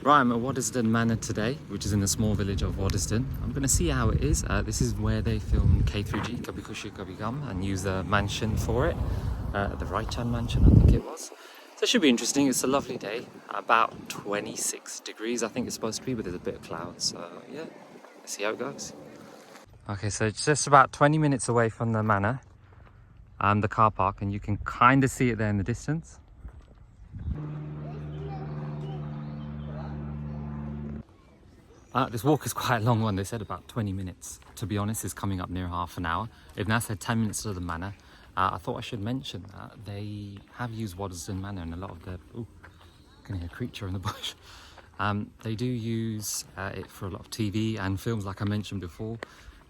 Right, I'm at Waddesdon Manor today, which is in the small village of Waddesdon. I'm going to see how it is. This is where they filmed K through G, Kabhi Kushi Kabhi Gham, and use the mansion for it. The Raichan mansion, I think it was. So it should be interesting. It's a lovely day. About 26 degrees, I think it's supposed to be, but there's a bit of cloud. So yeah, let's see how it goes. Okay, so it's just about 20 minutes away from the manor, the car park, and you can kind of see it there in the distance. This walk is quite a long one. They said about 20 minutes. To be honest, it's coming up near half an hour. They've now said 10 minutes to the manor. I thought I should mention that they have used Waddesdon Manor in a lot of the... Ooh, I can hear a creature in the bush. They do use it for a lot of TV and films, like I mentioned before.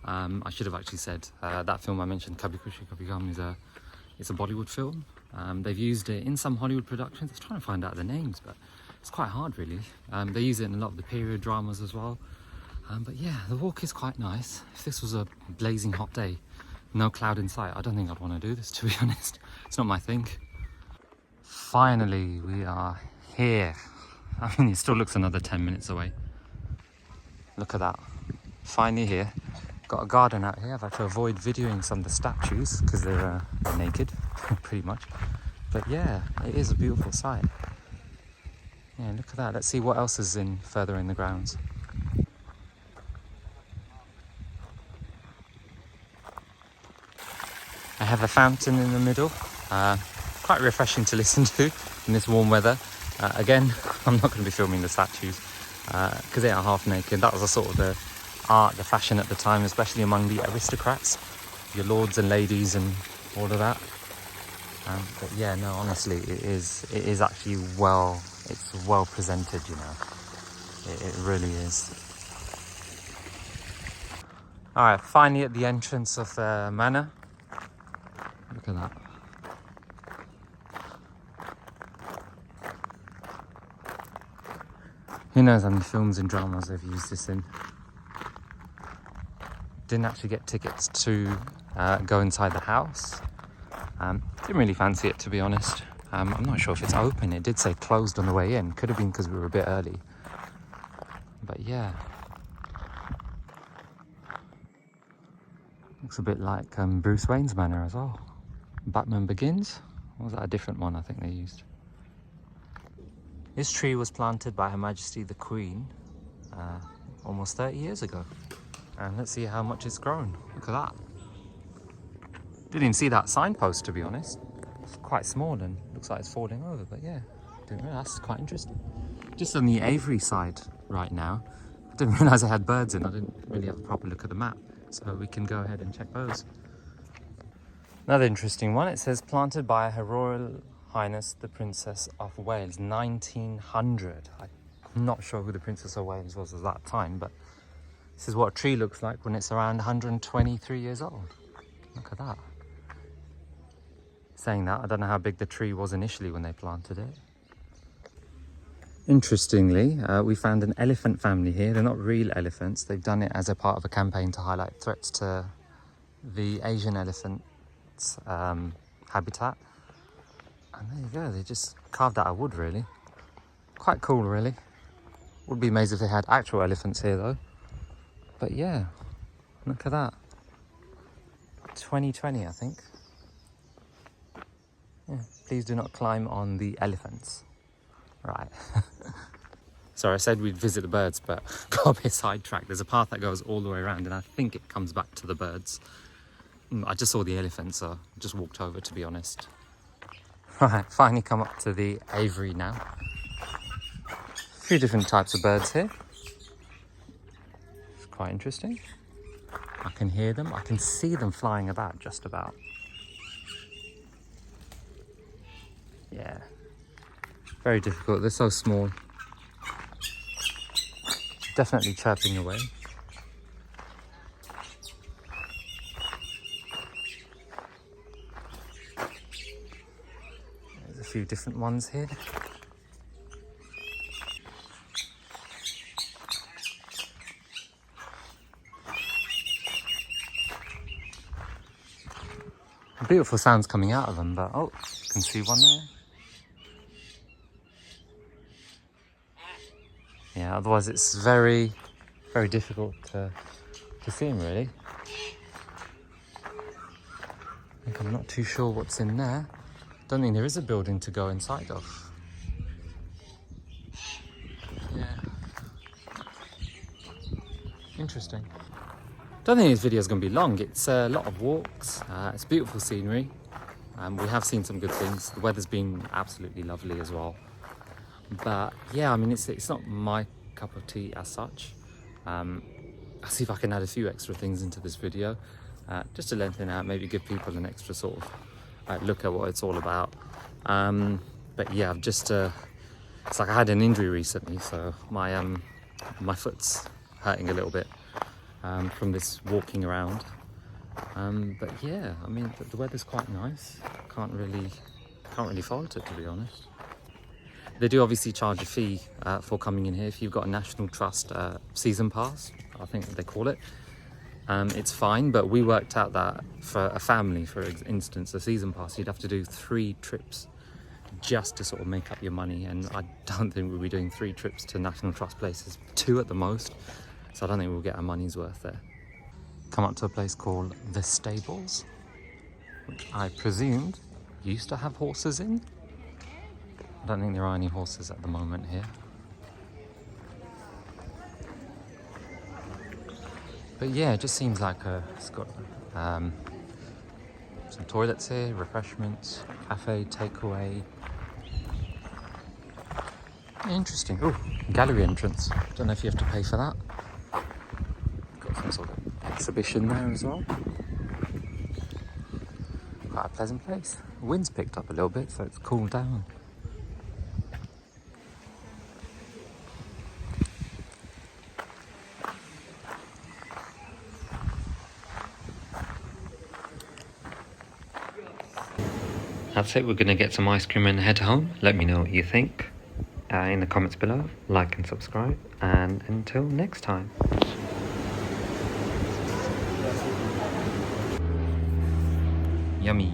I should have actually said that film I mentioned, Kabhi Kushi Kabhi Gham, it's a Bollywood film. They've used it in some Hollywood productions. I was trying to find out the names, but it's quite hard really. They use it in a lot of the period dramas as well. But yeah, the walk is quite nice. If this was a blazing hot day, no cloud in sight, I don't think I'd want to do this, to be honest. It's not my thing. Finally, we are here. I mean, it still looks another 10 minutes away. Look at that. Finally here. Got a garden out here. I've had to avoid videoing some of the statues because they're naked, pretty much. But yeah, it is a beautiful sight. Yeah, look at that. Let's see what else is further in the grounds. I have a fountain in the middle. Quite refreshing to listen to in this warm weather. Again, I'm not going to be filming the statues because they are half naked. That was a sort of the art, the fashion at the time, especially among the aristocrats, your lords and ladies and all of that. But yeah, no, honestly, it is actually it's well presented, you know. It really is. All right, finally at the entrance of the manor. Look at that. Who knows how many films and dramas they've used this in. Didn't actually get tickets to go inside the house. Didn't really fancy it, to be honest. I'm not sure if it's open. It did say closed on the way in. Could have been because we were a bit early. But yeah. Looks a bit like Bruce Wayne's manor as well. Batman Begins? Or was that a different one I think they used? This tree was planted by Her Majesty the Queen almost 30 years ago. And let's see how much it's grown. Look at that. Didn't even see that signpost, to be honest. It's quite small and looks like it's falling over, but yeah, didn't realise. That's quite interesting. Just on the aviary side right now. I didn't realise I had birds in. I didn't really have a proper look at the map, so we can go ahead and check those. Another interesting one. It says planted by Her Royal Highness the Princess of Wales, 1900. I'm not sure who the Princess of Wales was at that time, but this is what a tree looks like when it's around 123 years old. Look at that. Saying that, I don't know how big the tree was initially when they planted it. Interestingly, we found an elephant family here. They're not real elephants. They've done it as a part of a campaign to highlight threats to the Asian elephant's habitat. And there you go, they just carved out of wood, really. Quite cool, really. Would be amazed if they had actual elephants here, though. But yeah, look at that. 2020, I think. Yeah, please do not climb on the elephants. Right. Sorry, I said we'd visit the birds, but got a bit sidetracked. There's a path that goes all the way around, and I think it comes back to the birds. I just saw the elephants, so I just walked over, to be honest. Right, finally come up to the aviary now. A few different types of birds here. It's quite interesting. I can hear them. I can see them flying about, just about. Yeah. Very difficult. They're so small. Definitely chirping away. There's a few different ones here. Beautiful sounds coming out of them, but oh, you can see one there. Yeah, otherwise it's very, very difficult to see him really. I think I'm not too sure what's in there. Don't think there is a building to go inside of. Yeah. Interesting. Don't think this video is going to be long. It's a lot of walks. It's beautiful scenery. We have seen some good things. The weather's been absolutely lovely as well. But yeah, I mean, it's not my cup of tea as such. I'll see if I can add a few extra things into this video, just to lengthen out, maybe give people an extra sort of look at what it's all about. But yeah, I've just it's like I had an injury recently, so my foot's hurting a little bit from this walking around. But yeah, I mean, the weather's quite nice. Can't really fault it, to be honest. They do obviously charge a fee for coming in here. If you've got a National Trust season pass, I think they call it, it's fine. But we worked out that for a family, for instance, a season pass, you'd have to do 3 trips just to sort of make up your money. And I don't think we'll be doing 3 trips to National Trust places, 2 at the most. So I don't think we'll get our money's worth there. Come up to a place called The Stables, which I presumed used to have horses in. I don't think there are any horses at the moment here. But yeah, it just seems like it's got some toilets here, refreshments, cafe, takeaway. Interesting. Oh, gallery entrance. Don't know if you have to pay for that. Got some sort of exhibition there as well. Quite a pleasant place. The wind's picked up a little bit, so it's cooled down. That's it, we're going to get some ice cream and head home. Let me know what you think in the comments below. Like and subscribe, and until next time. Yummy.